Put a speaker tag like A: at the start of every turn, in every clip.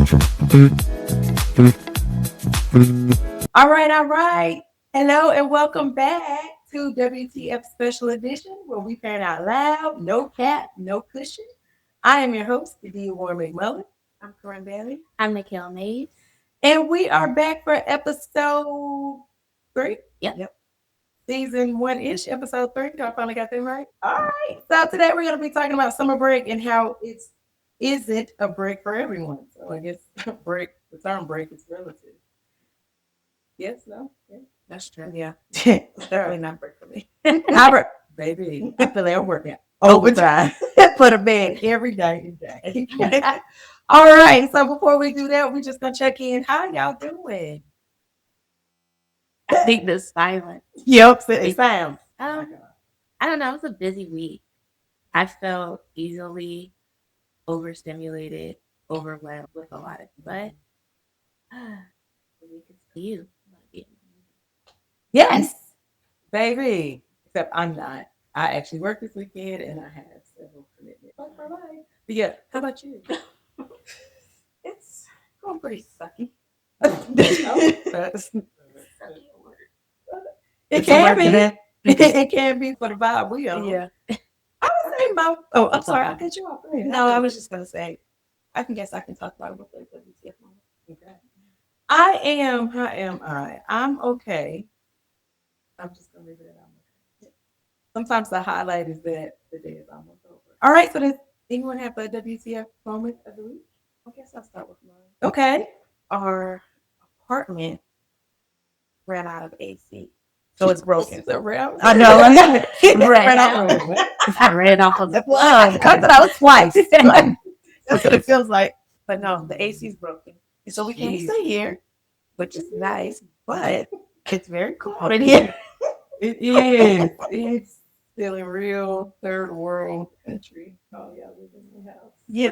A: All right. Hello and welcome back to WTF Special Edition, where we parent out loud, no cap, no cushion. I am your host, D. Warren McMullen. I'm Corinne Bailey.
B: I'm Nikhil Mays.
A: And we are back for episode 3.
B: Yep.
A: Season 1-ish, episode 3. I finally got that right. All right. So today we're going to be talking about summer break and how it isn't a break for everyone. So I guess the term break is relative. Yes, no? Yeah.
B: That's true.
A: Yeah. Certainly not break for me. Baby, I feel like I'm working overtime for the bed every day. All right. So before we do that, we're just going to check in. How y'all doing?
B: I think the silence.
A: Yep. It sounds.
B: I don't know. It was a busy week. I felt easily overstimulated, overwhelmed with a lot of, but we can see you.
A: Yes, baby. Except I'm not. I actually work this weekend and I have several commitments. But yeah, how about you?
B: It's going pretty sucky.
A: It can be. It can be for the vibe we are.
B: Yeah.
A: I was saying about. Oh, I'm sorry. I cut you off.
B: No, I was just gonna say. I guess I can talk about it with the WTF moment.
A: Okay. I am. All right. I'm okay. I'm just gonna leave it at I'm okay. Sometimes the highlight is that the day is almost over. All right. So does anyone have a WTF moment of the week?
B: I guess I'll start with mine.
A: Okay.
B: Our apartment ran out of AC.
A: So it's broken. Around.
B: I know. I ran off of the plug.
A: I thought I was twice. That's what it feels like.
B: But no, the AC is broken. So we can't stay here, which is nice, but it's very cold in here.
A: It is. It's still a real third world country. Oh, yeah, living in the house.
B: Yeah,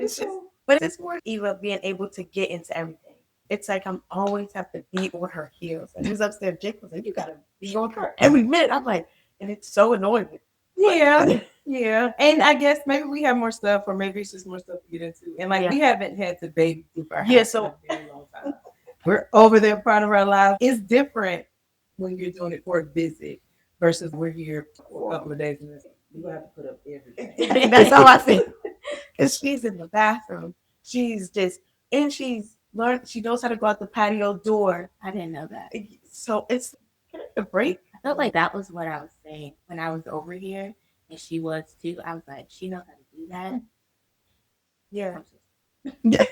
B: but it's more Eva being able to get into everything. It's like I'm always have to be on her heels. And he's upstairs, Jake was like, you gotta be on her every minute. I'm like, and it's so annoying.
A: Yeah. Yeah. And I guess maybe we have more stuff, or maybe it's just more stuff to get into. And we haven't had to babysit our house for a very long time. We're over there part of our lives. It's different when you're doing it for a visit versus we're here for a couple of days and you have to put up everything.
B: That's how I feel. Because she's in the bathroom. She's just, and she's learned, she knows how to go out the patio door. I didn't know that. So it's a break. I felt like that was what I was saying when I was over here, and she was too. I was like, she knows how to do that.
A: Yeah.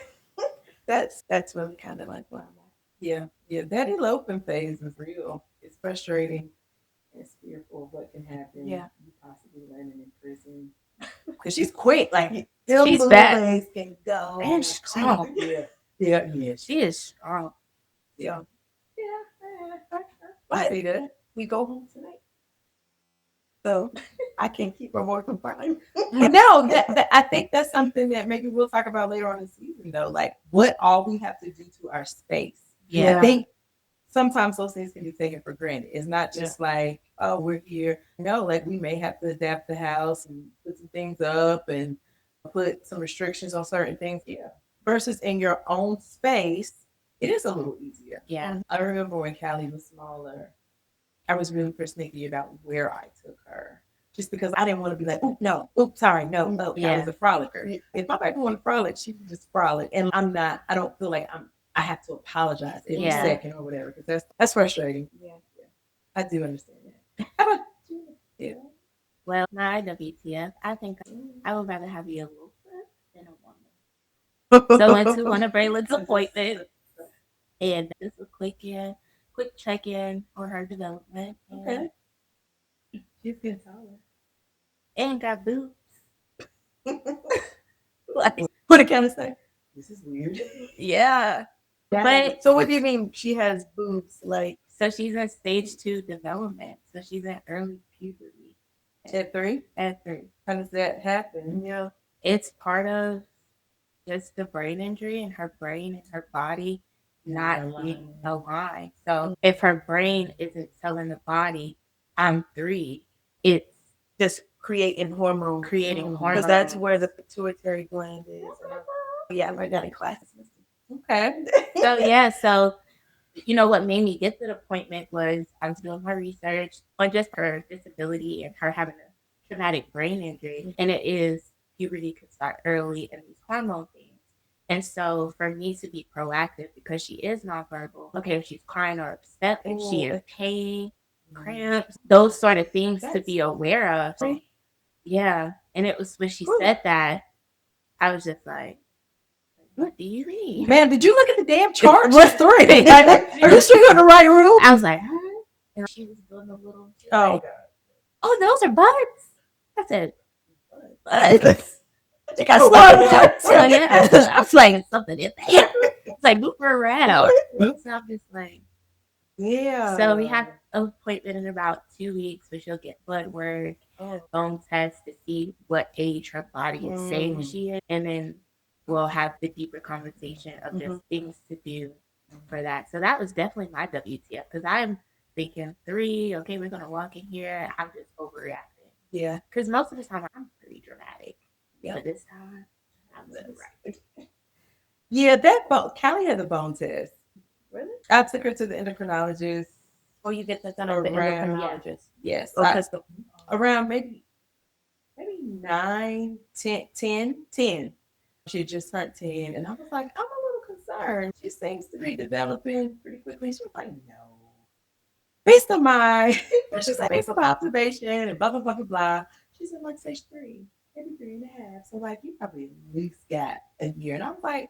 B: That's really kind of like what I'm at.
A: Yeah. Yeah. That eloping phase is real. It's frustrating. It's fearful of what can happen.
B: Yeah.
A: You possibly landing in prison. Because she's quick. Like,
B: she's bad.
A: Can go.
B: And strong.
A: Yeah.
B: She is strong.
A: Yeah.
B: But
A: see that.
B: we go home tonight. So I can't keep her more confined.
A: No, I think that's something that maybe we'll talk about later on in the season, though. Like, what all we have to do to our space.
B: Yeah.
A: I think sometimes those things can be taken for granted. It's not just like, oh, we're here. No, like we may have to adapt the house and put some things up and put some restrictions on certain things. Yeah. Versus in your own space, it is a little easier.
B: Yeah.
A: I remember when Callie was smaller, I was really persnickety about where I took her. Just because I didn't want to be like, sorry, no. I was a frolicker. If my baby wanted to frolic, she would just frolic. And I don't feel like I have to apologize every second or whatever, because that's frustrating. Yeah. I do understand that. How about you? Yeah.
B: Well, my WTF, I think I would rather have you a loafer than a woman. So I went to one of Braylon's appointments, and just a quick check-in on her development.
A: Okay. She's getting taller.
B: And got boobs.
A: What it kind of say? This is weird.
B: Yeah.
A: But so what do you mean she has boobs? Like,
B: so she's at stage 2 development. So she's at early puberty.
A: Ep3?
B: Ep3.
A: How does that happen?
B: Yeah. It's part of just the brain injury, and her brain and her body not being aligned. So if her brain isn't telling the body, I'm 3, it's just creating hormones. Because that's where the pituitary gland is. Yeah, I learned that in class.
A: Okay.
B: So yeah, so you know what made me get to the appointment was I was doing my research on just her disability and her having a traumatic brain injury, and it is puberty could start early and these hormone things. And so for me to be proactive because she is nonverbal, okay, if she's crying or upset, if she is pain, cramps, those sort of things to be aware of. Yeah. And it was when she said that, I was just like, what do you mean?
A: Man, did you look at the damn chart? What's 3? Are you sure you're in the right room?
B: I was like, huh? And she was doing a little,
A: Oh,
B: like, oh, those are buttocks. I said,
A: buttocks.
B: I got something. So yeah, I was like, something in there. It's like, move her around. So I'm just like,
A: yeah.
B: So we have an appointment in about 2 weeks where she'll get blood work, bone tests to see what age her body is saying she is. And then we'll have the deeper conversation of just things to do for that. So that was definitely my WTF because I'm thinking 3, okay, we're going to walk in here. I'm just overreacting.
A: Yeah.
B: Because most of the time I'm pretty dramatic. Yeah. But this time, I'm right.
A: Yeah, that bone. Callie had a bone test. Really? I took her to the endocrinologist.
B: Oh, you get that done at the endocrinologist?
A: Yes.
B: Because
A: around maybe 9, 10. She had just turned 10. And I was like, I'm a little concerned. She seems to be developing pretty quickly. She was like, no. Based on my, she's like, based on my observation and blah, blah, blah, blah, blah. She said, like, stage 3, maybe 3.5. So, like, you probably at least got a year. And I was like,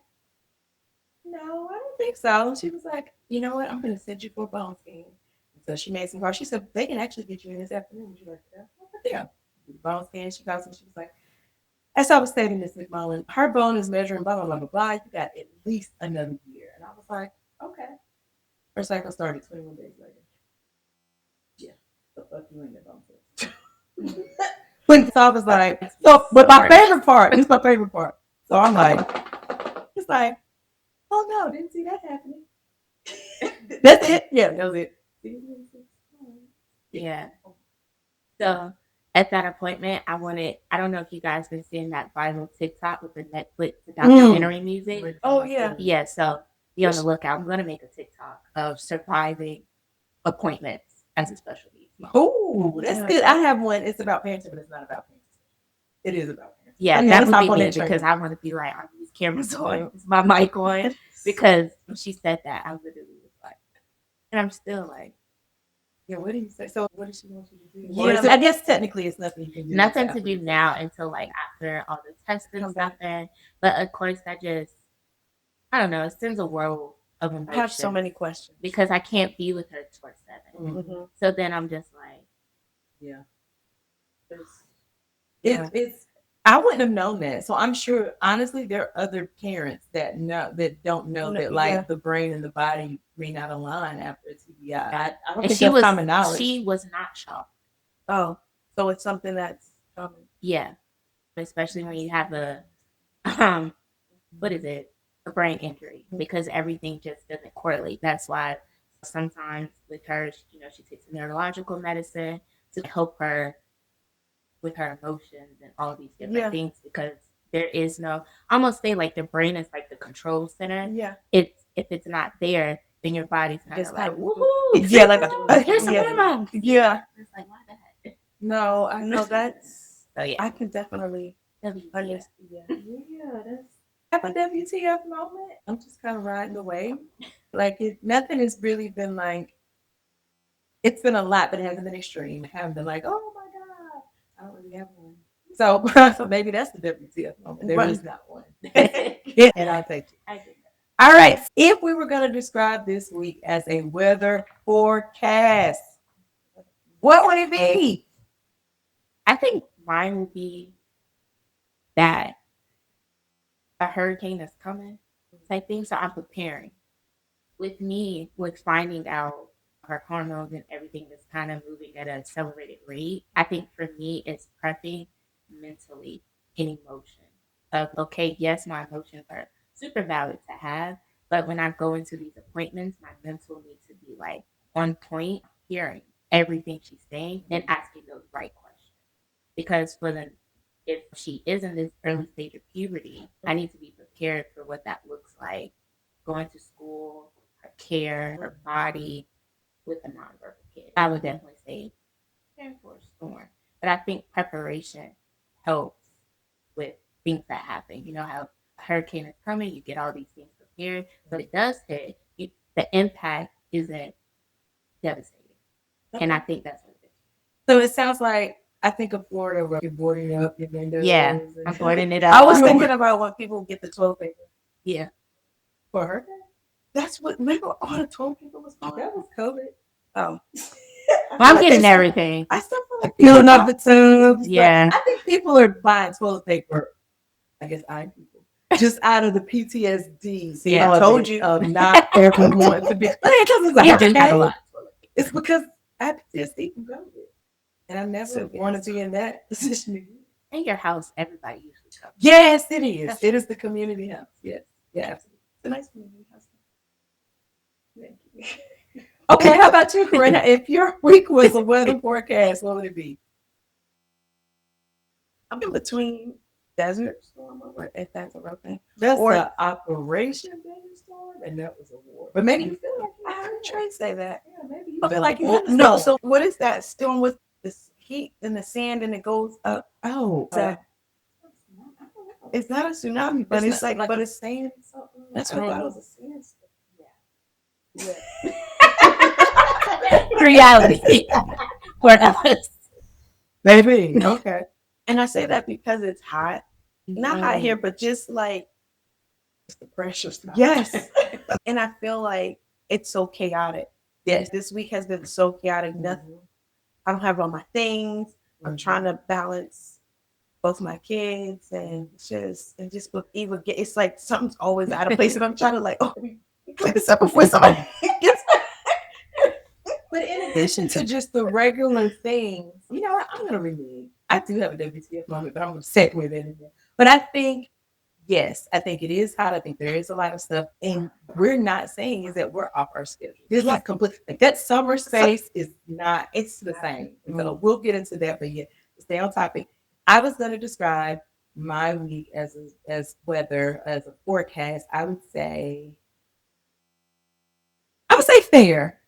A: no, I don't think so. And she was like, you know what? I'm going to send you for a bone scan. So she made some calls. She said, they can actually get you in this afternoon. Would you like that? Yeah. The bone scan. She calls and she was like, as I was stating, Miss McMullen, her bone is measuring blah, blah, blah, blah, blah. You got at least another year. And I was like, okay. Her cycle started 21 days later. Yeah. So fuck you in that bone test. So I was like, so, but my favorite part, this is my favorite part. So I'm like, it's like, oh no, didn't see that happening. That's it. Yeah, that was it.
B: Yeah. So at that appointment, I don't know if you guys been seeing that viral TikTok with the Netflix documentary music.
A: Oh yeah.
B: Yeah. So be on the lookout. I'm going to make a TikTok of surviving appointments as a special needs.
A: Oh, that's good. I have one. It's about parenting, but it's not about parenting. It is about parenting.
B: Yeah, that would be me because I want to be like, are these cameras on? Is my mic on? Because when she said that, I literally was like, and I'm still like,
A: yeah, what do you say? So what does she want you to do? Yeah, I guess technically it's nothing you can do.
B: Nothing to do now until like after all the tests and stuff in. But of course I don't know, it sends a world of emotion.
A: I have so many questions.
B: Because I can't be with her 24/7. Mm-hmm. So then I'm just like,
A: yeah. It's I wouldn't have known that. So I'm sure, honestly, there are other parents that don't know that like the brain and the body may not align after a TBI. I don't think that's common knowledge.
B: She was not shocked.
A: Oh, so it's something that's common.
B: Yeah, especially when you have a what is it? A brain injury, because everything just doesn't correlate. That's why sometimes with her, she takes neurological medicine to help her with her emotions and all these different things, because there is no, I almost say like the brain is like the control center.
A: Yeah.
B: If it's not there, then your body's kind of like, woohoo.
A: Yeah, like
B: here's some hormones.
A: Yeah.
B: It's like, why that?
A: No, I know that's.
B: So yeah,
A: I can definitely
B: understand.
A: Yeah, that's have a WTF moment. I'm just kind of riding the wave. Like nothing has really been like. It's been a lot, but it hasn't been extreme. I haven't been like, oh my god, I don't really have one. So maybe that's the WTF moment. There is not one. And I'll take it. All right. If we were going to describe this week as a weather forecast, what would it be?
B: I think mine would be that a hurricane is coming type thing. So I'm preparing. With me, with finding out her hormones and everything is kind of moving at an accelerated rate, I think for me, it's prepping mentally in emotion of, okay, yes, my emotions are super valid to have, but when I go into these appointments, my mental needs to be like on point, hearing everything she's saying and asking those right questions. Because if she is in this early stage of puberty, I need to be prepared for what that looks like going to school, her care, her body with a nonverbal kid. I would definitely say prepare for a storm. But I think preparation helps with things that happen. You know how a hurricane is coming, you get all these things prepared. But it does hit, the impact isn't devastating. And I think that's what it is.
A: So it sounds like, I think of Florida where you're boarding up your windows.
B: Yeah, I'm boarding it up.
A: I was thinking about when people get the toilet paper.
B: Yeah.
A: For her? That's what, remember all the toilet paper was gone? That was COVID. Oh.
B: Well, I'm getting everything.
A: I still feel like filling up the tubs.
B: Yeah.
A: I think people are buying toilet paper. I guess people. Just out of the PTSD. See,
B: I
A: told you of not ever want to be. It's because I have PTSD from COVID. And I never want to be in that position again.
B: In your house, everybody usually comes.
A: Yes, it is. It is the community house. Yes. Yeah, absolutely. It's a nice community house. Thank you. Okay, how about you, Corinna? If your week was a weather forecast, what would it be? I'm in between desert storm if that's a real thing. That's an Operation Desert Storm, and that was a war. But maybe you feel like I heard Trey say that. Yeah, maybe you feel like you no. So what is that storm with this heat and the sand and it goes up? Oh, it's not a tsunami, but it's like but it's sand. That's what I thought it was a sandstorm. Yeah.
B: Reality. For us.
A: Maybe. Okay. And I say that because it's hot. Not hot here, but just like it's the pressure stuff. Yes. And I feel like it's so chaotic. Yes. This week has been so chaotic. Nothing. I don't have all my things. I'm trying to balance both my kids and just even get. It's like something's always out of place, and I'm trying to like, clean this up before somebody gets. But in addition to just the regular things, you know, I'm gonna read. I do have a WTF moment, but I'm upset with it. But I think, yes, I think it is hot. I think there is a lot of stuff, and we're not saying is that we're off our schedule. It's like complete. Like that summer space is not. It's the same. So we'll get into that, but yeah, stay on topic. I was going to describe my week as weather as a forecast. I would say fair.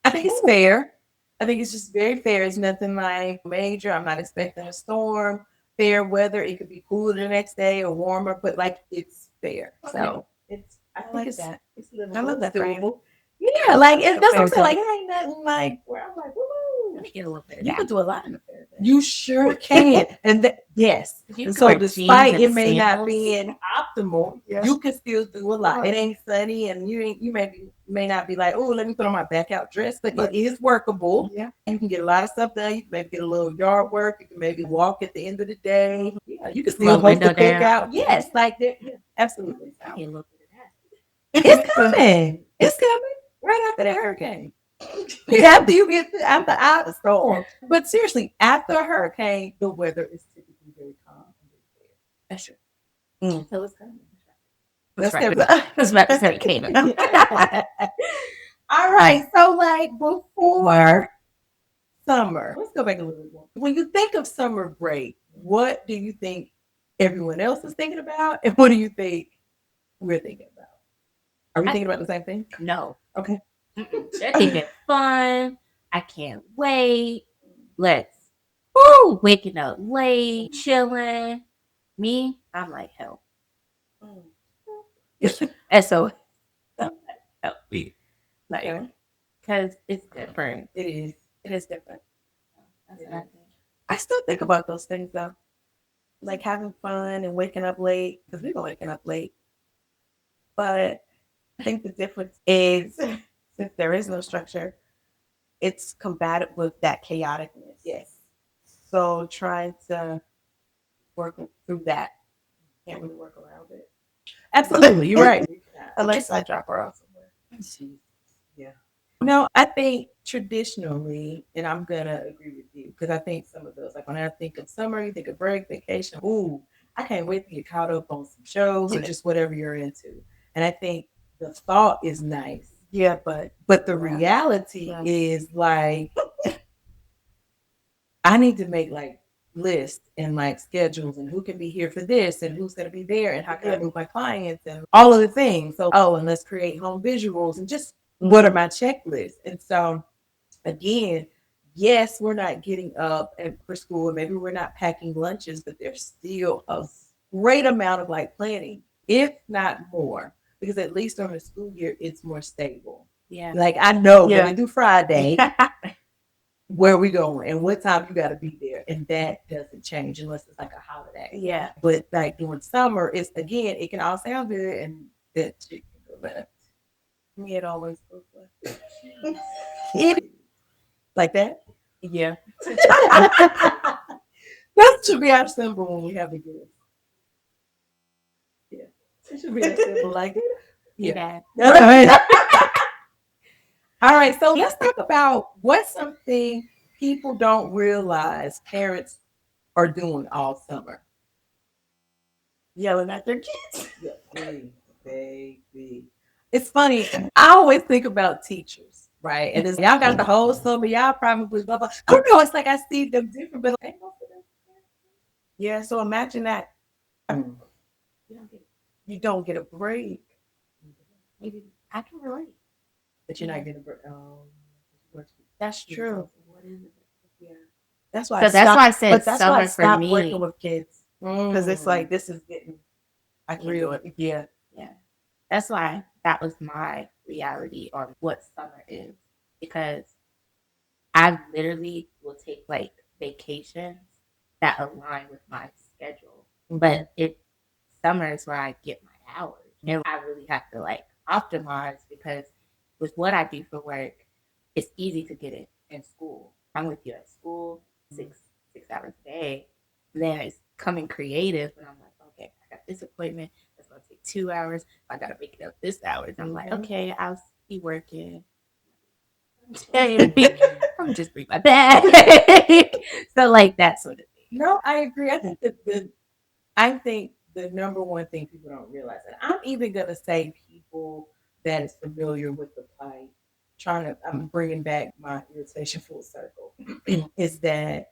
A: I think it's fair. I think it's just very fair. It's nothing like major. I'm not expecting a storm. Fair weather. It could be cooler the next day or warmer, but like it's fair. So it's. I like that. It's I love that frame. Yeah, like that's what I'm saying. Like it ain't nothing like where I'm like, woo. Let me get a little bit. You can do a lot in the fair. You sure can. And yes. And so despite it may not be optimal, you can still do a lot. It ain't sunny, and you may not be like, oh, let me put on my back out dress, but it is workable. Yeah. You can get a lot of stuff done. You can maybe get a little yard work. You can maybe walk at the end of the day. Yeah, you can still host the cookout. Yes, like that. Yeah, absolutely. It's coming. It's coming right after the hurricane. After you get after out the storm. But seriously, after a hurricane, the weather is typically very calm and very clear. That's true. So it's coming. That's about to say came. All right. So like before summer, let's go back a little bit more. When you think of summer break, what do you think everyone else is thinking about? And what do you think we're thinking about? Are we thinking about the same thing?
B: No.
A: Okay.
B: They're thinking fun. I can't wait. Let's waking up late, chilling. Me, I'm like hell. So like because it's different.
A: It is. It is different. I still think about those things though, like having fun and waking up late because we've been waking up late. But I think the difference is since there is no structure, it's combated with that chaoticness. Yes. So trying to work through that. Can't really work around it. Absolutely, you're right. Unless I drop her off somewhere. Yeah. No, I think traditionally, and I'm gonna agree with you because I think some of those, like when I think of summer, you think of break, vacation. Ooh, I can't wait to get caught up on some shows or just whatever you're into. And I think the thought is nice. Yeah, but the reality is like I need to make like lists and like schedules and who can be here for this and who's going to be there and how can I move my clients and all of the things. So, and let's create home visuals and just what are my checklists. And so, again, yes, we're not getting up for school and maybe we're not packing lunches, but there's still a great amount of like planning, if not more, because at least during the school year, it's more stable.
B: Yeah.
A: Like I know Monday through Friday where we going and what time you got to be there, and that doesn't change unless it's like a holiday.
B: Yeah.
A: But like during summer, it's again, it can all sound good and that shit can go left. Me, it always goes left. Like that.
B: Yeah.
A: That should be our symbol when we have a gift. Yeah. It should be a symbol like it. Yeah. All right. So let's talk about what's something people don't realize parents are doing all summer.
B: Yelling at their kids.
A: Yeah, baby. It's funny. I always think about teachers, right? And it's, y'all got the whole summer. Y'all probably blah blah. I don't know. It's like I see them different, but like,
B: yeah. So imagine that. You don't get a break.
A: Maybe I can relate, but you're not getting a break.
B: That's true.
A: What is it? Yeah,
B: that's why.
C: That's why I said
B: but that's
C: summer
B: why I
C: for
B: stopped
C: me.
B: working with kids because it's like this is getting. I can feel it.
A: Yeah.
C: That's why that was my reality on what summer is, because I literally will take like vacations that align with my schedule, but summer is where I get my hours, and I really have to like optimize because with what I do for work, it's easy to get it in school. I'm with you at school 6 hours a day. Then it's coming creative, and I'm like, okay, I got this appointment. That's gonna take 2 hours. I gotta make it up this hours. I'm like, okay, I'll be working. I'm just bring my bag. So like that sort of thing.
A: No, I agree. I think the number one thing people don't realize, and I'm even gonna say people that is familiar with the plight, I'm bringing back my irritation full circle, is that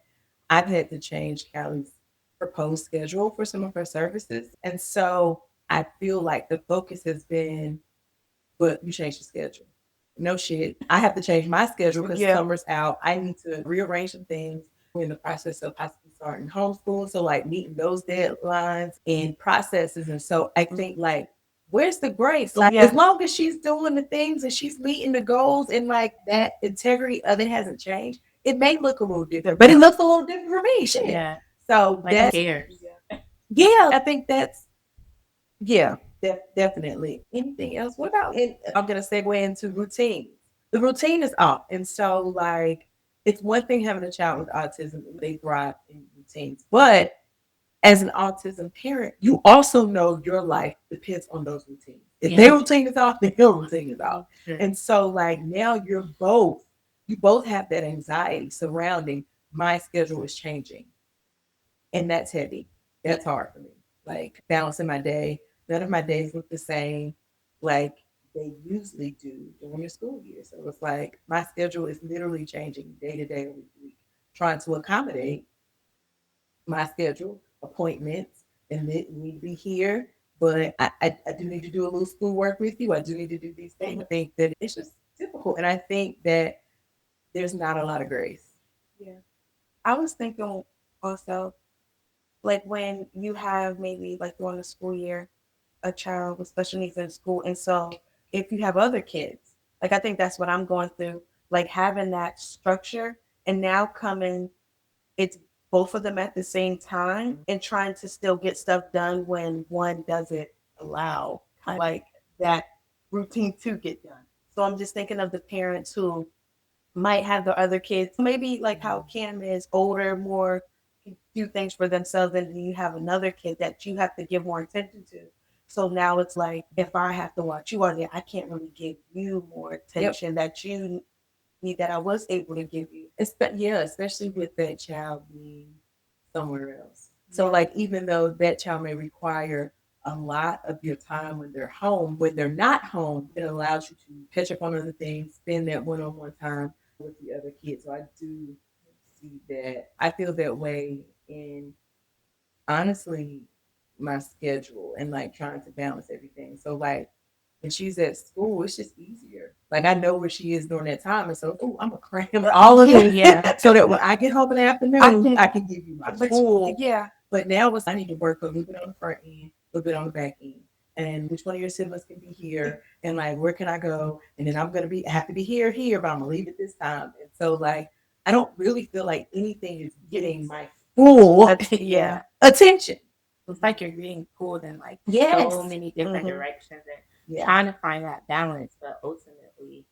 A: I've had to change Callie's proposed schedule for some of her services. And so I feel like the focus has been, but you changed the schedule. No shit. I have to change my schedule because summer's out. I need to rearrange some things. We're in the process of possibly starting homeschool. So like meeting those deadlines and processes. And so I think like, where's the grace? Like as long as she's doing the things and she's meeting the goals and like that integrity of it hasn't changed, it may look a little different, but it looks a little different for me. Shit.
C: Yeah.
A: So
C: like
A: that's
C: cares.
A: Yeah, I think that's definitely. Anything else? What about? I'm gonna segue into routine. The routine is off, and so like it's one thing having a child with autism; they thrive in routines. But as an autism parent, you also know your life depends on those routines. If their routine is off, then your routine is off. Sure. And so like now you both have that anxiety surrounding my schedule is changing. And that's heavy. That's hard for me. Like balancing my day. None of my days look the same like they usually do during the school year. So it's like my schedule is literally changing day to day, week to week, trying to accommodate my schedule, appointments, and need to be here. But I do need to do a little schoolwork with you. I do need to do these things. I think that it's just difficult. And I think that there's not a lot of grace.
B: Yeah. I was thinking also, like when you have maybe like during the school year, a child with special needs in school. And so if you have other kids, like I think that's what I'm going through, like having that structure and now it's both of them at the same time and trying to still get stuff done when one doesn't allow like that routine to get done. So I'm just thinking of the parents who might have the other kids, maybe like how Cam is older, more do things for themselves, and then you have another kid that you have to give more attention to. So now it's like if I have to watch you on there, I can't really give you more attention that you need that I was able to give you.
A: Especially with that child being somewhere else. So like even though that child may require a lot of your time when they're home, when they're not home, it allows you to catch up on other things, spend that one-on-one time with the other kids. So I do see that. I feel that way in honestly my schedule and like trying to balance everything. So like when she's at school, it's just easier. Like I know where she is during that time, and so I'm gonna cram all of it, so that when I get home in the afternoon, I can give you my full.
B: Yeah.
A: But now I need to work a little bit on the front end, a little bit on the back end, and which one of your siblings can be here, and like where can I go, and then I'm gonna have to be here, but I'm gonna leave at this time, and so like I don't really feel like anything is getting my full attention.
C: It's like you're being pulled in like
A: Yes.
C: so many different directions and
A: Yeah.
C: trying to find that balance, but ultimately,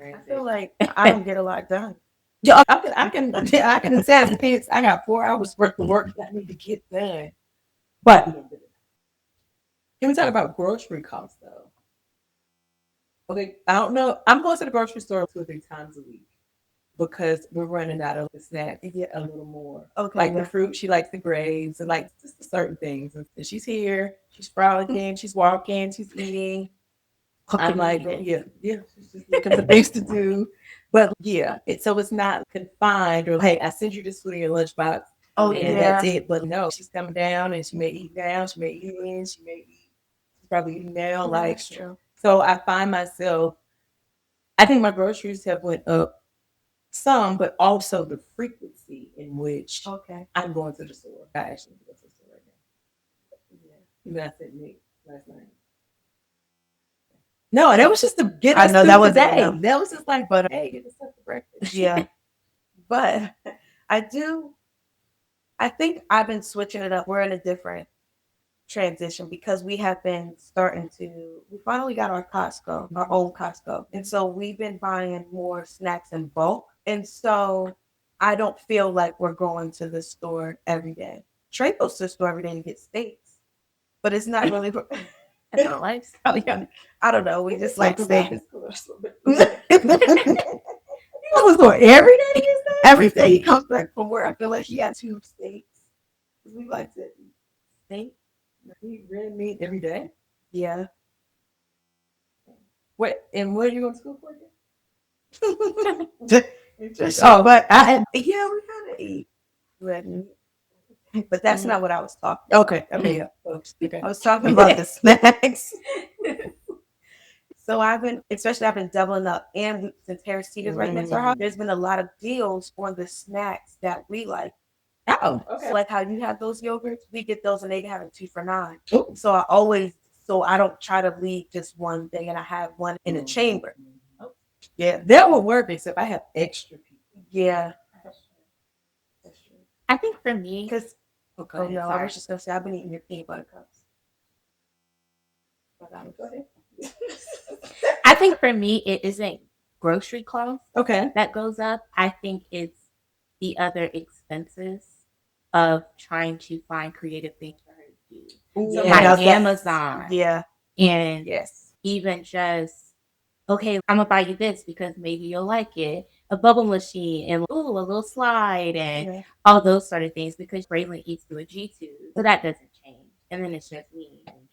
B: I feel like I don't get a lot done.
A: Yeah, I can say as kids, I got 4 hours worth of work that I need to get done. But can we talk about grocery costs though? Okay, I don't know. I'm going to the grocery store 2 or 3 times a week because we're running out of the snacks to get a little more.
B: Okay.
A: Like the fruit, she likes the grapes and like just certain things. And she's here, she's frolicking, she's walking, she's eating. I'm like, yeah. She's just looking for things to do. But yeah, so it's not confined or hey, I sent you this food in your lunchbox.
B: Oh,
A: And that's it. But no, she's coming down and she may eat down, she may eat in, she's probably eating down. Like,
B: that's true.
A: So I find myself, I think my groceries have went up some, but also the frequency in which I'm going to the store. I actually go to the store right now. Yeah. Even I said Nick last night. No, and that was just to get us through the day. That was just like, but hey, get us up for breakfast.
B: Yeah. But I think I've been switching it up. We're in a different transition because we have been we finally got our own Costco. And so we've been buying more snacks in bulk. And so I don't feel like we're going to the store every day. Trey goes to the store every day to get steaks, but it's not really.
C: That's our lifestyle.
B: I don't know. We just like steaks.
A: You go to the store every day?
B: Every day he comes back from work. I feel like he had 2 steaks.
A: We like to eat steak. We red meat every day.
B: Yeah.
A: What are you going to school for again?
B: But we gotta eat red meat. But that's not what I was talking about.
A: Okay.
B: I was talking about the snacks. So I've been doubling up, and since Harris Teeter's right next to our house, there's been a lot of deals on the snacks that we like.
A: Oh, okay.
B: So like how you have those yogurts, we get those and they have it 2 for $9. Ooh. So I don't try to leave just one thing, and I have one in the chamber.
A: Oh. Yeah, that will work except I have extra people.
B: Yeah.
C: That's true. I think for me,
B: because I was just gonna say I've been eating your peanut butter cups.
A: Go ahead.
C: I think for me, it isn't grocery costs
A: that
C: goes up. I think it's the other expenses of trying to find creative things for her to do. So like Amazon.
B: Yeah.
C: And even just, okay, I'm going to buy you this because maybe you'll like it. A bubble machine and a little slide and all those sort of things because Braylon eats through a G2. So that doesn't change. And then it's just me and change.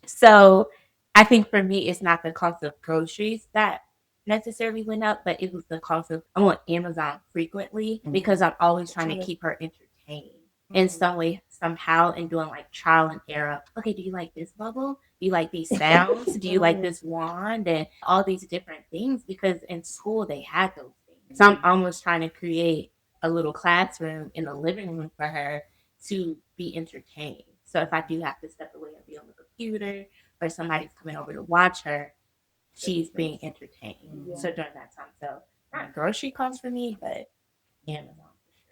C: So I think for me, it's not the cost of groceries that necessarily went up, but it was the cost of I'm on Amazon frequently because I'm always trying to keep her entertained in some way, somehow, and doing like trial and error. Okay, do you like this bubble? Do you like these sounds? Do you like this wand? And all these different things because in school they had those things. So I'm almost trying to create a little classroom in the living room for her to be entertained. So if I do have to step away and be on the computer or somebody's coming over to watch her, she's being entertained. Yeah. So during that time, so not grocery costs for me, but Amazon for sure.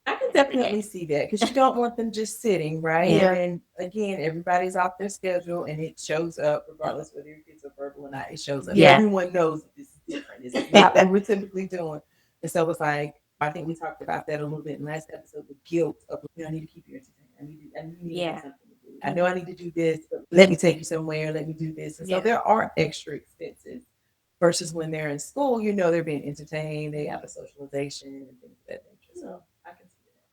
A: I can definitely see that because you don't want them just sitting, right?
B: Yeah.
A: And again, everybody's off their schedule and it shows up regardless whether your kids are verbal or not. It shows up.
C: Yeah.
A: Everyone knows this is different. It's not what we're typically doing. And so it's like, I think we talked about that a little bit in the last episode, the guilt of, I need to keep you entertained. I need something to do. I know I need to do this, but let me take you somewhere. Let me do this. And so there are extra expenses versus when they're in school, they're being entertained. They have a socialization and things of that nature. So I can see that.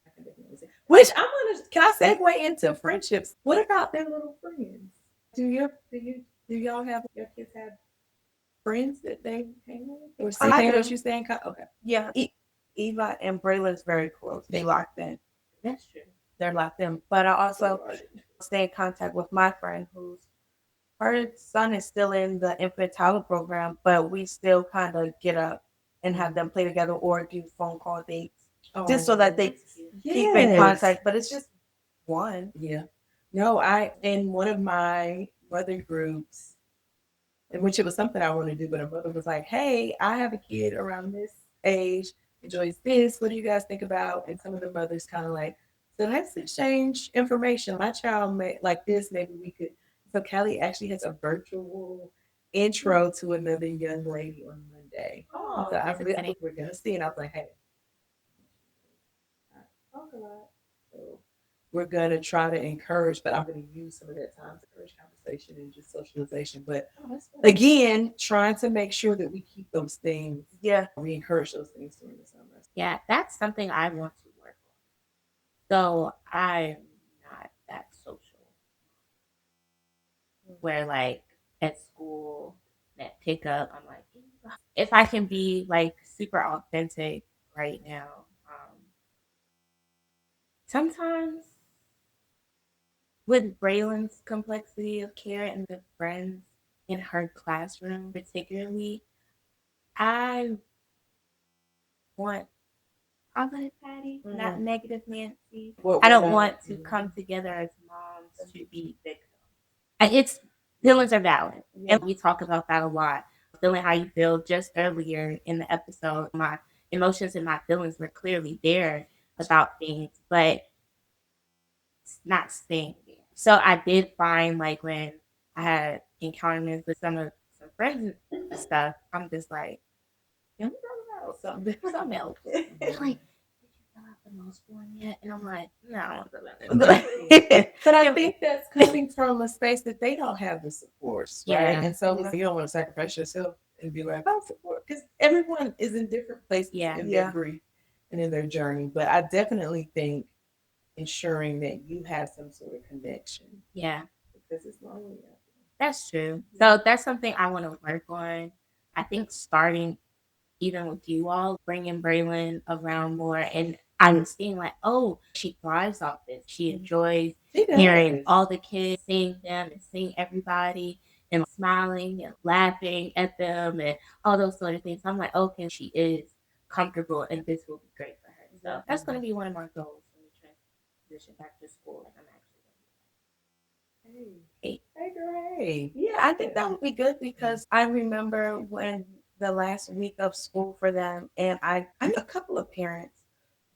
A: I can definitely see that. Which can I segue into friendships? What about their little friends? Do y'all have your kids have friends that they hang with? Or same thing as you saying? Okay.
B: Yeah. Eva and Braylon's very close. They locked in.
C: That's true.
B: They're locked in. But I also stay in contact with my friend who's her son is still in the infant toddler program, but we still kind of get up and have them play together or do phone call dates just so that they keep in contact. But it's just one.
A: Yeah. No, in one of my mother groups, in which it was something I wanted to do, but a mother was like, "Hey, I have a kid around this age, enjoys this. What do you guys think about?" And some of the mothers kind of like, "So let's exchange information. My child may like this. Maybe we could." So Kelly actually has a virtual intro to another young lady on Monday.
C: Oh,
A: So I
C: that's
A: really
C: exciting.
A: think we're gonna see, and I was like, "Hey, I talk a lot." So we're going to try to encourage, but I'm going to use some of that time to encourage conversation and just socialization. But again, trying to make sure that we keep those things, we encourage those things during the summer.
C: Yeah, that's something I want to work on. So I'm not that social. Where like at school, that pickup, I'm like, if I can be like super authentic right now, sometimes with Braylon's complexity of care and the friends in her classroom, particularly, I want positive Patty, not negative Nancy. I don't want to come together as moms to be victims. It's feelings are valid, and we talk about that a lot. Feeling how you feel. Just earlier in the episode, my emotions and my feelings were clearly there about things, but it's not staying there. So I did find like when I had encounters with some friends and stuff, I'm just like, can we talk about something else? They're like, did you fill out the most form yet? And I'm like, no, I don't feel it.
A: But I think that's coming from a space that they don't have the supports, right?
C: Yeah.
A: And so you don't want to sacrifice yourself and be like, "I'll support," because everyone is in different places in their grief and in their journey. But I definitely think ensuring that you have some sort of connection.
C: Yeah.
A: Because it's lonely out there.
C: That's true. So that's something I want to work on. I think starting even with you all, bringing Braylon around more, and I'm seeing like, oh, she thrives off this. She enjoys hearing all the kids, seeing them and seeing everybody and smiling and laughing at them and all those sort of things. I'm like, okay, she is comfortable and this will be great for her. So that's going to be one of my goals when we transition back to school. Like I'm actually
A: Hey, great.
B: Yeah, I think that would be good because I remember when the last week of school for them, and I knew a couple of parents,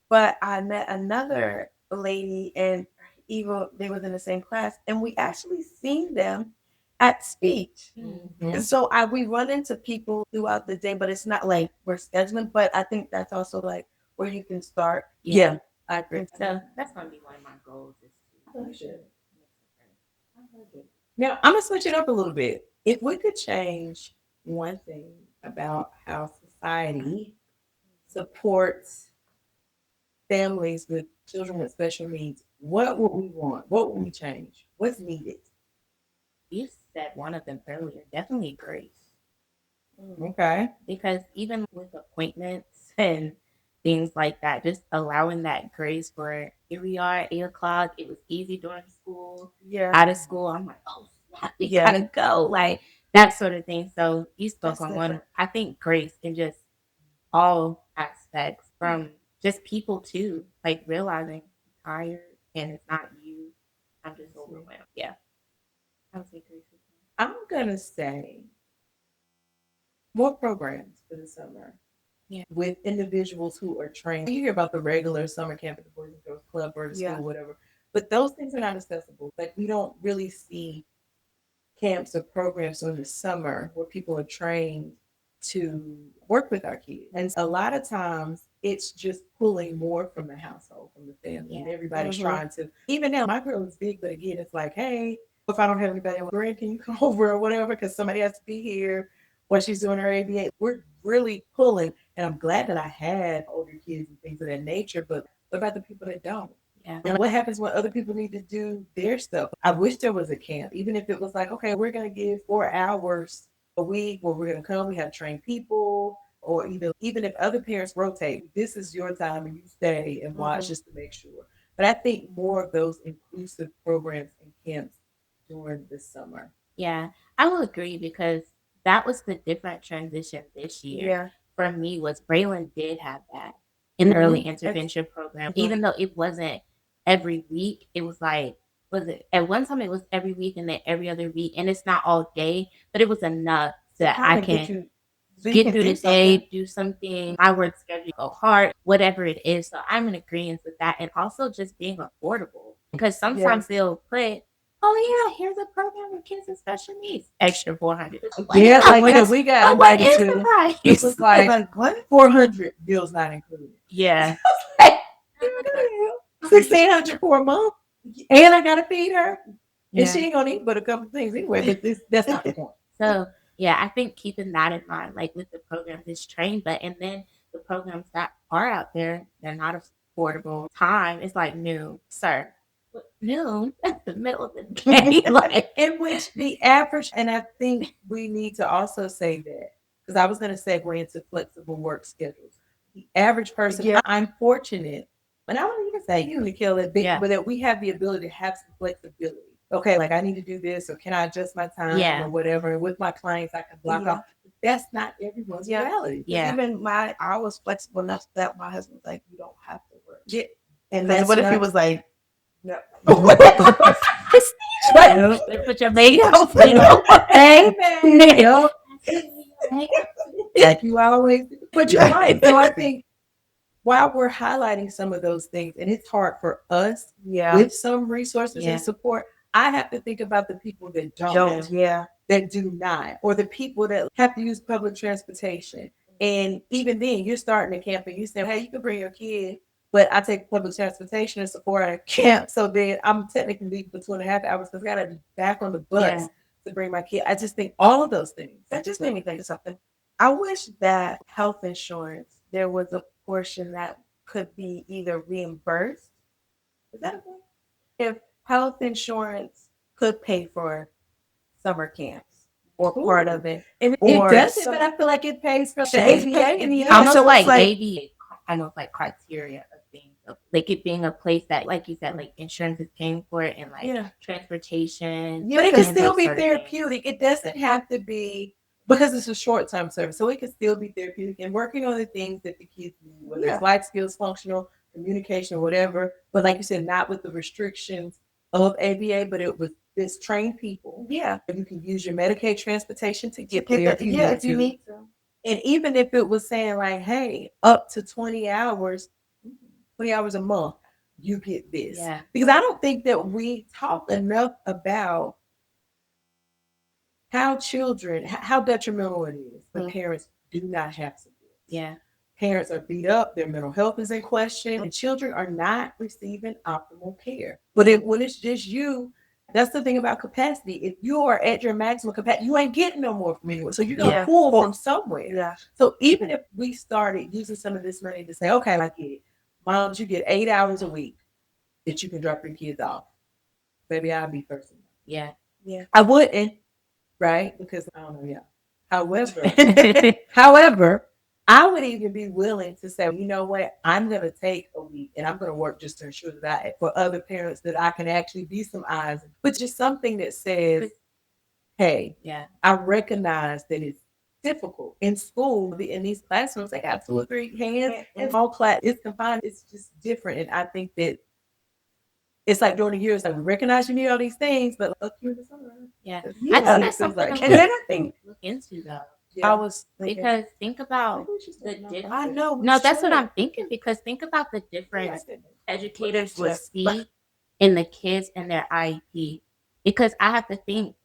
B: but I met another lady, and even they was in the same class, and we actually seen them at speech. And so we run into people throughout the day, but it's not like we're scheduling. But I think that's also like where you can start.
A: Yeah.
B: I agree.
C: So that's going to be one of my goals. Is to
A: Now, I'm going to switch it up a little bit. If we could change one thing about how society supports families with children with special needs, what would we want? What would we change? What's needed?
C: You said one of them earlier, definitely grace.
A: Okay.
C: Because even with appointments and things like that, just allowing that grace for here we are at 8:00. It was easy during school. Out of school, I'm like, oh, we gotta go. Like that sort of thing. So you spoke on one. I think grace in just all aspects from just people too, like realizing I'm tired and it's not you. I'm just overwhelmed. Yeah. I would say grace.
A: I'm going to say more programs for the summer.
C: Yeah.
A: With individuals who are trained. You hear about the regular summer camp at the Boys and Girls Club or the school, whatever. But those things are not accessible. Like we don't really see camps or programs during the summer where people are trained to work with our kids. And a lot of times it's just pulling more from the household, from the family. And everybody's trying to, even now, my girl is big, but again, it's like, hey, if I don't have anybody else, can you come over or whatever? Because somebody has to be here while she's doing her ABA. We're really pulling. And I'm glad that I had older kids and things of that nature. But what about the people that don't?
C: Yeah.
A: And what happens when other people need to do their stuff? I wish there was a camp, even if it was like, okay, we're going to give 4 hours a week where we're going to come, we have trained people, or even if other parents rotate, this is your time and you stay and watch just to make sure. But I think more of those inclusive programs and camps during the summer.
C: Yeah, I will agree because that was the different transition this year.
B: Yeah.
C: For me, was Braylon did have that in the early intervention program, even though it wasn't every week. It was like, was it at one time it was every week and then every other week, and it's not all day, but it was enough so that I can get through the day, do something, my work schedule go hard, whatever it is. So I'm in agreement with that. And also just being affordable. Because sometimes they'll put, oh yeah, here's a program for kids with special needs. Extra 400.
A: Yeah, like when we got
C: what
A: invited
C: is
A: to,
C: the price?
A: it was like
B: what?
A: 400 bills not included.
C: Yeah.
A: 1,600 for a month, and I gotta feed her, and
C: Yeah.
A: she ain't gonna eat but a couple things anyway. But that's not the point.
C: So yeah, I think keeping that in mind, like with the program, this train, but and then the programs that are out there, they're not affordable. Time is like noon, sir. Noon, that's the middle of the day. Like,
A: In which the average, and I think we need to also say that because I was going to segue into flexible work schedules. The average person, I'm fortunate, and I wouldn't even say you to kill it, but that we have the ability to have some flexibility. Okay, like I need to do this, or can I adjust my time or whatever? And with my clients, I can block off. That's not everyone's reality.
B: Yeah. Even I was flexible enough that my husband was like, you don't have to work.
A: Yeah.
B: And then what if he was like, no.
C: Put your makeup.
A: Hey, man. Like you always, but you're right. So I think while we're highlighting some of those things, and it's hard for us with some resources and support, I have to think about the people that don't that do not, or the people that have to use public transportation. And even then, you're starting a camp and you say, hey, you can bring your kid, but I take public transportation and support a camp. So then I'm technically leaving for 2.5 hours because I got to be back on the bus to bring my kid. I just think all of those things.
B: That just made me think of something. I wish that health insurance, there was a portion that could be either reimbursed. Is that a thing? If health insurance could pay for summer camps or part of it.
A: And it doesn't, but I feel like it pays for the ABA.
C: Also, like ABA, I know it's like criteria of things, like it being a place that, like you said, like insurance is paying for it and like transportation.
A: But it can still be therapeutic. It doesn't have to be because it's a short-term service. So it can still be therapeutic and working on the things that the kids need, whether it's life skills, functional, communication, whatever. But like you said, not with the restrictions of ABA, but it was this trained people.
B: Yeah.
A: And you can use your Medicaid transportation to get there if you need to. And even if it was saying like, hey, up to 20 hours a month, you get this.
C: Yeah.
A: Because I don't think that we talk enough about how children, how detrimental it is when parents do not have support.
C: Yeah.
A: Parents are beat up, their mental health is in question, and children are not receiving optimal care. But when it's just you, that's the thing about capacity. If you are at your maximum capacity, you ain't getting no more from anyone. So you're going to pull from somewhere.
B: Yeah.
A: So even if we started using some of this money to say, okay, I get it. Moms, you get 8 hours a week that you can drop your kids off. Baby, I'll be first.
C: Yeah.
B: Yeah.
A: I wouldn't, right? Because I don't know, However, I would even be willing to say, you know what, I'm going to take a week and I'm going to work just to ensure that for other parents that I can actually be some eyes, but just something that says, hey, I recognize that it's difficult in school. In these classrooms, they got 2 or 3 hands and all class is confined. It's just different. And I think that it's like during the years, like we recognize you need all these things, but look here the summer.
C: Yeah. I think that's something
A: and then I think
C: look into though.
A: I was thinking,
C: because think about the difference.
B: I know.
C: No, that's what I'm thinking. Because think about the difference educators would see in the kids and their IEP. Because I have to think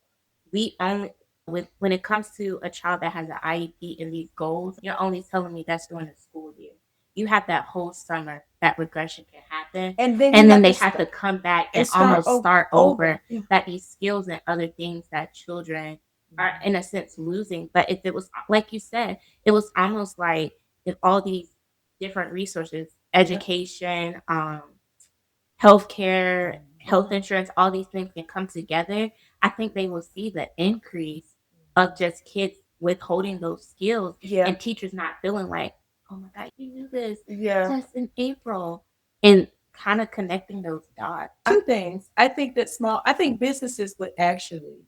C: we only when it comes to a child that has an IEP and these goals, you're only telling me that's during the school year. You have that whole summer that regression can happen, and then they have to come back and almost start over. That these skills and other things that children are in a sense losing. But if it was like you said, it was almost like if all these different resources, education, healthcare, health insurance, all these things can come together, I think they will see the increase of just kids withholding those skills and teachers not feeling like, oh my God, you knew this just in April. And kind of connecting those dots.
A: Two things. I think businesses would actually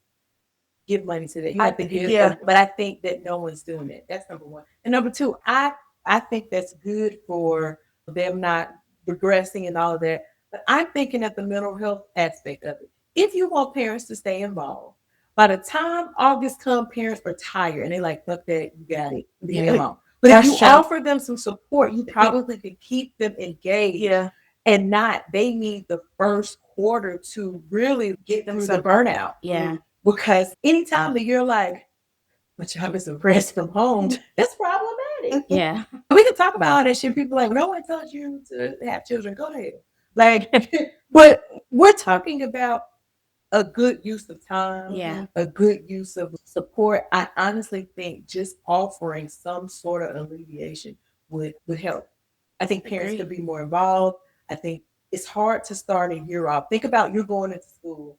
A: give money to that. You have to give, but I think that no one's doing it. That's number one. And number two, I think that's good for them not regressing and all of that. But I'm thinking of the mental health aspect of it. If you want parents to stay involved, by the time August comes, parents are tired and they're like, fuck that, you got it. Leave them alone. But if you offer them some support, you probably could keep them engaged.
B: Yeah.
A: And they need the first quarter to really get them through the burnout.
C: Yeah.
A: Because anytime that you're like, my job is impressed from home, that's problematic.
C: Yeah.
A: We can talk about all that shit. People are like, no one told you to have children. Go ahead. Like, but we're talking about a good use of time, a good use of support. I honestly think just offering some sort of alleviation would help. I think parents could be more involved. I think it's hard to start a year off. Think about you're going into school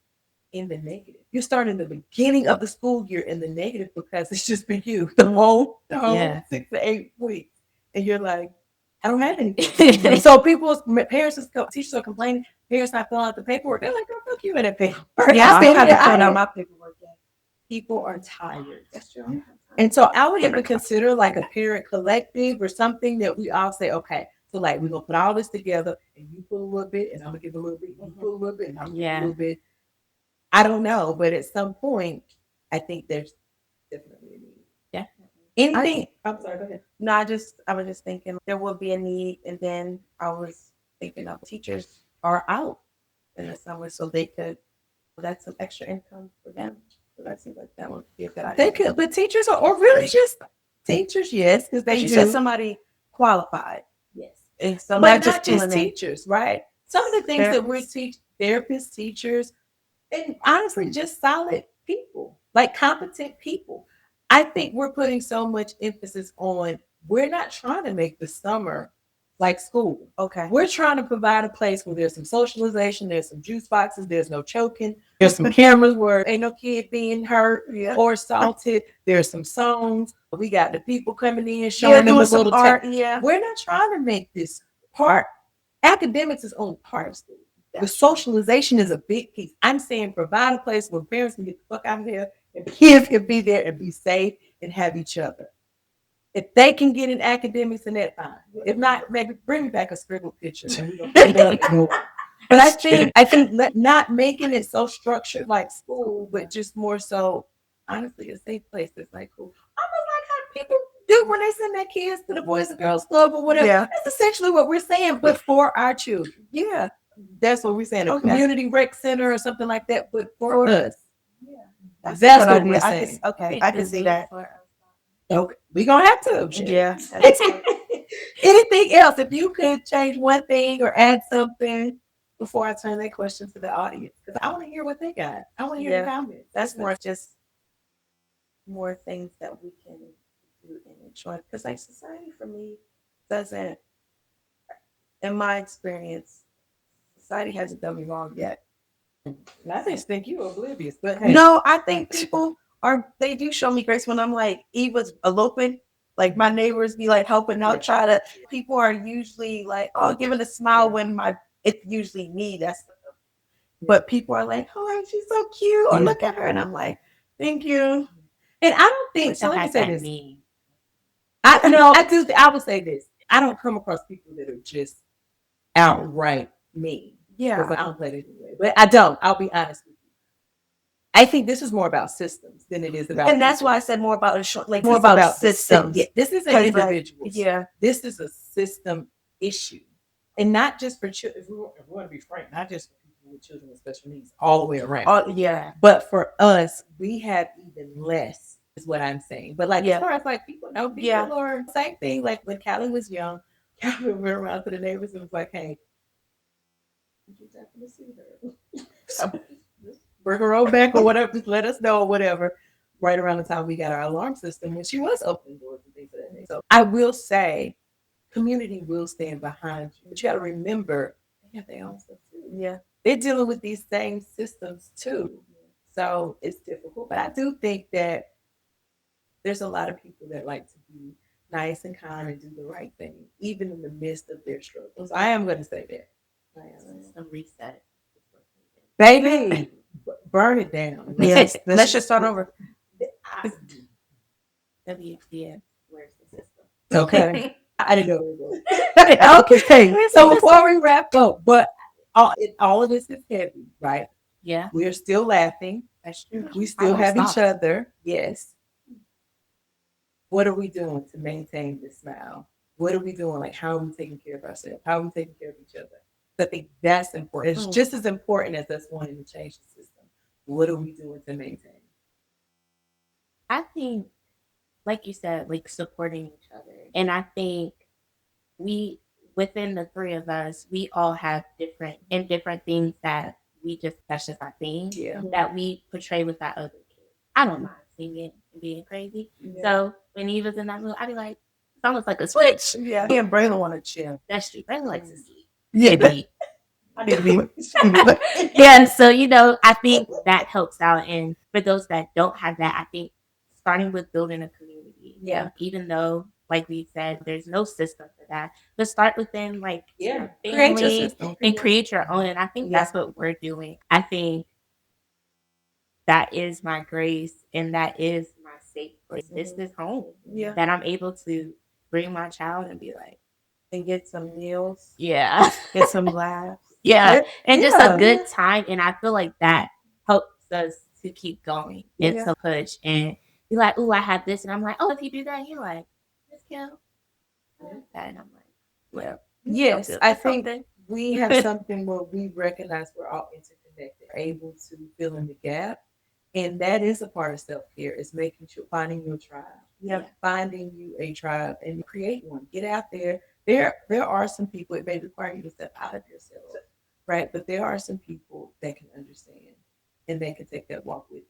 A: in the negative. You're starting the beginning of the school year in the negative because it's just been you the whole 6 to 8 weeks. And you're like, I don't have anything. So teachers are complaining, parents not filling out the paperwork. They're like, oh, fuck you in that paper.
B: Yeah, I still have to fill out my paperwork.
A: People are tired. That's true. And so I would even consider like a parent collective or something that we all say, okay, so like we're gonna put all this together and you put a little bit and I'm gonna give a little bit, you put a little bit and I'm gonna give a little bit. I don't know, but at some point, I think there's definitely a need.
C: Yeah.
A: Anything? I'm sorry, go ahead.
B: No, I was just thinking there will be a need, and then I was thinking of teachers are out in the summer, so they could. That's some extra income for them. So that seems like that would be a good idea.
A: They could, but teachers or really just teachers, yes, because they
B: said somebody qualified.
A: Yes,
B: and so
A: but not just teachers, right? Some of the things that we teach, therapists, teachers. And honestly, just solid people, like competent people. I think we're putting so much emphasis on, we're not trying to make the summer like school.
B: Okay.
A: We're trying to provide a place where there's some socialization, there's some juice boxes, there's no choking, there's some cameras where ain't no kid being hurt or assaulted, there's some songs. We got the people coming in showing them a little art. We're not trying to make this part. Academics is only part of school. The socialization is a big piece. I'm saying provide a place where parents can get the fuck out of there and kids can be there and be safe and have each other. If they can get in academics, and that fine. If not, maybe bring back a scribbled picture. But I think not making it so structured like school, but just more so, honestly, a safe place that's like cool. Almost like how people do when they send their kids to the Boys and Girls Club or whatever. Yeah. That's essentially what we're saying, but for our children. Yeah. That's what we're saying. A community rec center or something like that, but for us. Yeah. That's what we're saying.
B: I can see that.
A: Okay. We're going to have to.
B: Yeah.
A: Anything else? If you could change one thing or add something before I turn that question to the audience, because I want to hear what they got. I want to hear the comments.
B: That's more just more things that we can do and enjoy. Because like society for me doesn't, in my experience, society hasn't done me wrong yet.
A: And I just think you're oblivious. But hey.
B: No, I think people they do show me grace when I'm like, Eva's eloping. Like my neighbors be like helping out, people are usually like, oh, giving a smile when it's usually me. But people are like, oh, she's so cute. Or look at her. And I'm like, thank you.
A: And I don't think, so let me say this. I would say this. I don't come across people that are just outright mean.
B: Yeah.
A: I don't play that anyway. But I don't. I'll be honest with you. I think this is more about systems than it is about.
B: And that's why I said more about more about systems.
A: Yeah, this isn't individuals. This is a system issue, and not just for children. If we want to be frank, not just for people with children with special needs, all the way around. But for us, we have even less. Is what I'm saying. But like as far as like people know, people are same thing. Like when Callie was young, Callie went around to the neighbors and was like, "Hey, did you happen to see her?" Bring her own back or whatever, just let us know or whatever. Right around the time we got our alarm system, when she was opening doors and things of that nature. So I will say, community will stand behind you, but you got to remember they have their own stuff too. Yeah, they're dealing with these same systems too, so it's difficult. But I do think that there's a lot of people that like to be nice and kind and do the right thing, even in the midst of their struggles. I am going to say that.
C: Some reset.
A: Baby, burn it down.
B: Yes. Let's just start over.
C: WTF, where's the system?
A: Okay. I didn't know. Okay. So before we wrap up, but all of this is heavy, right?
C: Yeah.
A: We're still laughing.
C: That's true.
A: We still have each other. Yes. What are we doing to maintain this smile? What are we doing? Like, how are we taking care of ourselves? How are we taking care of each other? I think that's important. It's just as important as us wanting to change the system. What are we doing to maintain?
C: I think, like you said, like supporting each other. And I think we, within the three of us, we all have different things that that's just our thing.
A: Yeah.
C: That we portray with our other kids. I don't mind singing and being crazy.
A: Yeah.
C: So when he was in that mood, I'd be like, it's almost like a switch.
A: Yeah. Me and Braylon want to chill.
C: That's true. Braylon likes to sleep.
A: Yeah.
C: Maybe.
A: I need to be.
C: Yeah, so I think that helps out. And for those that don't have that, I think starting with building a community.
A: Yeah.
C: Even though, like we said, there's no system for that, but start within like
A: Yeah.
C: your
A: Create your
C: family
A: system.
C: and create your own. And I think that's what we're doing. I think that is my grace and that is my safe place. This is home.
A: Yeah.
C: That I'm able to bring my child and be like,
B: And get some meals.
C: yeah.
B: Get some laughs.
C: Yeah. And just
A: Yeah.
C: a good time. And I feel like that helps us to keep going and
A: Yeah.
C: to push and be like, oh, I have this. And I'm like, oh, if you do that, you're like, let's go. That. And I'm like, well,
B: Yes, I think
C: something.
A: We have something where we recognize we're all interconnected, able to fill in the gap. And that is a part of self-care, is making sure finding your tribe.
C: Yeah.
A: Finding you a tribe and create one. Get out there. There are some people, it may require you to step out of yourself. Right. But there are some people that can understand and they can take that walk with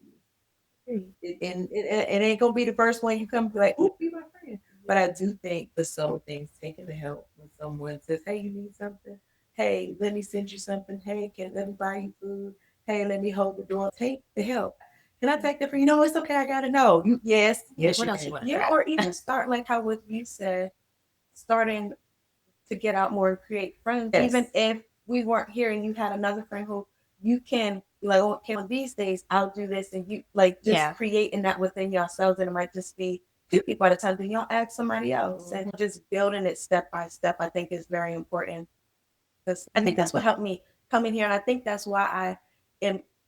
A: you. It ain't gonna be the first one you come be like, oh, be my friend. But I do think the subtle things, taking the help when someone says, hey, you need something. Hey, let me send you something. Hey, let me buy you food. Hey, let me hold the door. Take the help. Can I take that for you? No, it's okay. I gotta know. Yes,
C: What
A: you
C: else
A: can.
C: you want?
B: Yeah, or even start like how what you said, starting to get out more and create friends.
A: Yes.
B: Even if we weren't here and you had another friend who you can be like, okay, on these days I'll do this, and you like just creating that within yourselves, and it might just be by the time then y'all ask somebody else, and just building it step by step. I think is very important. Because I think that's what helped me come in here, and I think that's why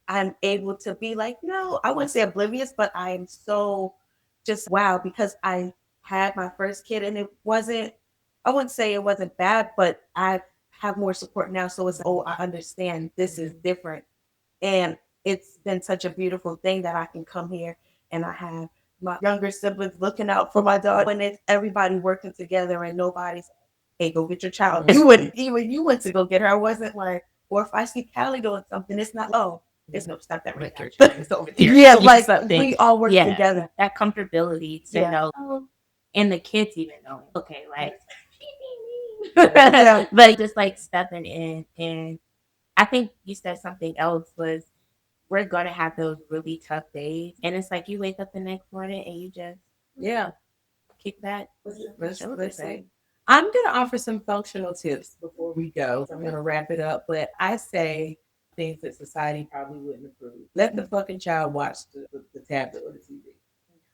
B: I'm able to be like, no, I wouldn't say oblivious, but I'm so just wow, because I had my first kid and it wasn't, I wouldn't say it wasn't bad, but I have more support now. So it's, oh, I understand this is different. And it's been such a beautiful thing that I can come here and I have my younger siblings looking out for my daughter, and it's everybody working together and nobody's, hey, go get your child. You wouldn't even, you went to go get her. I wasn't like, or if I see Callie doing something, it's not, oh, there's no stop that right there. It's over there. Yeah, like we all work together.
C: That comfortability to know, and the kids even know, okay, like, but just like stepping in. And I think you said something else was, we're going to have those really tough days. And it's like you wake up the next morning and you just kick back.
A: Let's see. I'm going to offer some functional tips before we go. So I'm going to wrap it up. But I say things that society probably wouldn't approve. Let the fucking child watch the tablet or the TV.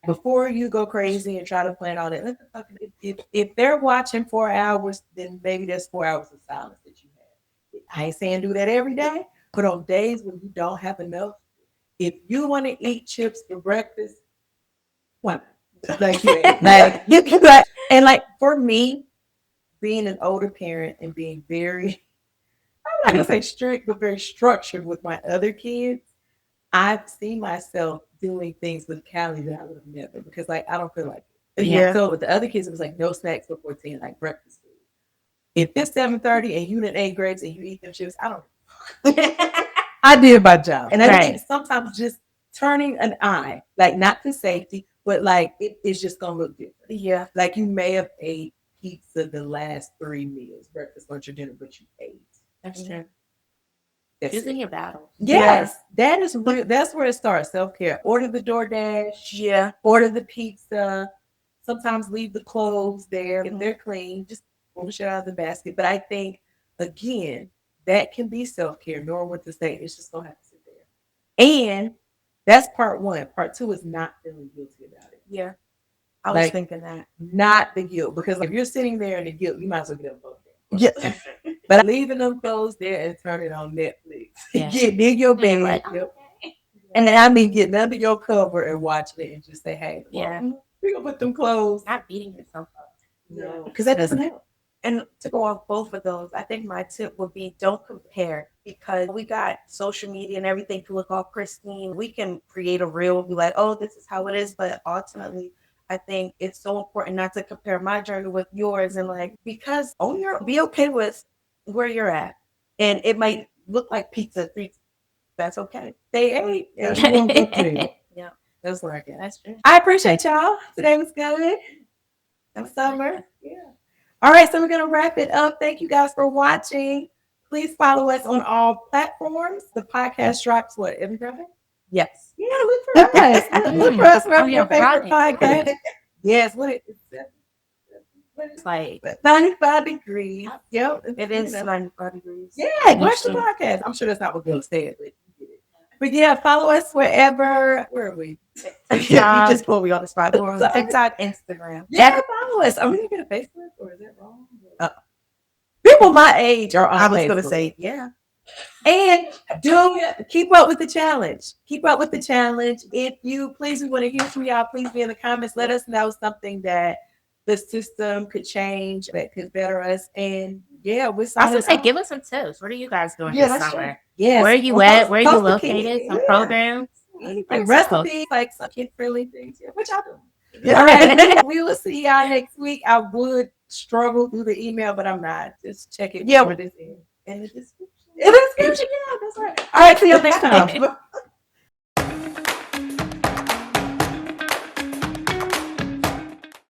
A: Before you go crazy and try to plan all that, let the fucking, if they're watching 4 hours, then maybe there's 4 hours of silence that you have. I ain't saying do that every day, but on days when you don't have enough, if you want to eat chips for breakfast, why not? And like for me, being an older parent and being very, I'm not gonna say strict, but very structured with my other kids, I've seen myself doing things with Callie that I would have never, because like I don't feel like it. Yeah. So with the other kids, it was like no snacks before 10, like breakfast food. If it's 7:30 and you in 8th grade and you eat them chips, I don't. I did my job, and I think sometimes just turning an eye, like not to safety, but like it's just gonna look different. Yeah, like you may have ate pizza the last 3 meals, breakfast, lunch, or dinner, but you ate.
C: That's true. Choosing your battles.
A: Yes, that is real. That's where it starts. Self-care. Order the DoorDash. Yeah. Order the pizza. Sometimes leave the clothes there if they're clean. Just pull the shit out of the basket. But I think again, that can be self-care, knowing what to say. It's just gonna have to sit there. And that's part one. Part two is not feeling guilty about it.
B: Yeah. I was
A: Like,
B: thinking that.
A: not the guilt. Because if you're sitting there in the guilt, you might as well get up both days.
B: Yeah.
A: But leaving them clothes there and turn it on Netflix.
C: Yeah.
A: Get in your bed.
C: Like,
A: Yep. And then I mean getting under your cover and watching it and just say, hey,
C: Yeah.
A: we're gonna put them clothes.
C: Not beating yourself up.
A: No, because that doesn't help.
B: And to go off both of those, I think my tip would be don't compare, because we got social media and everything to look all pristine. We can create a reel, be like, oh, this is how it is. But ultimately, I think it's so important not to compare my journey with yours, and like, because be okay with where you're at. And it might look like pizza. That's okay. They ate.
A: Yeah, you won't go through.
B: Yeah.
A: That's like it.
B: That's true.
A: I appreciate y'all. Today was good. And summer. Yeah. All right, so we're gonna wrap it up. Thank you guys for watching. Please follow us on all platforms. The podcast drops every Friday?
B: Yes.
A: Yeah, look for us. Look for us. We're your favorite
C: Friday.
A: podcast. Yes,
C: It's like
A: 95 degrees. Yep.
B: It is 95 degrees.
A: Yeah, watch the podcast. I'm sure that's not what Bill said, but yeah, follow us wherever. Where are we?
B: You just put me on the spot. We're on TikTok, Instagram.
A: Yeah, follow us. Are we gonna get a Facebook, or is that wrong? People my age are on
B: I was
A: Facebook.
B: going to say, yeah.
A: And do keep up with the challenge. Keep up with the challenge. If you please, we want to hear from y'all. Please be in the comments. Let us know something that the system could change, that could better us. And yeah, we're
C: I was gonna say, give us some tips. What are you guys doing this
A: that's
C: summer?
A: true. Yes.
C: Where are you at? Where are you
A: Post the
C: located?
A: kids.
C: Some
A: Yeah.
C: programs.
A: Like recipes, like some kid-friendly things. Yeah, what y'all doing? All right. We will see y'all next week. I would struggle through the email, but I'm not. Just check it.
B: Yeah.
A: For this in the description. In the description, yeah, that's right. All right, see you next time.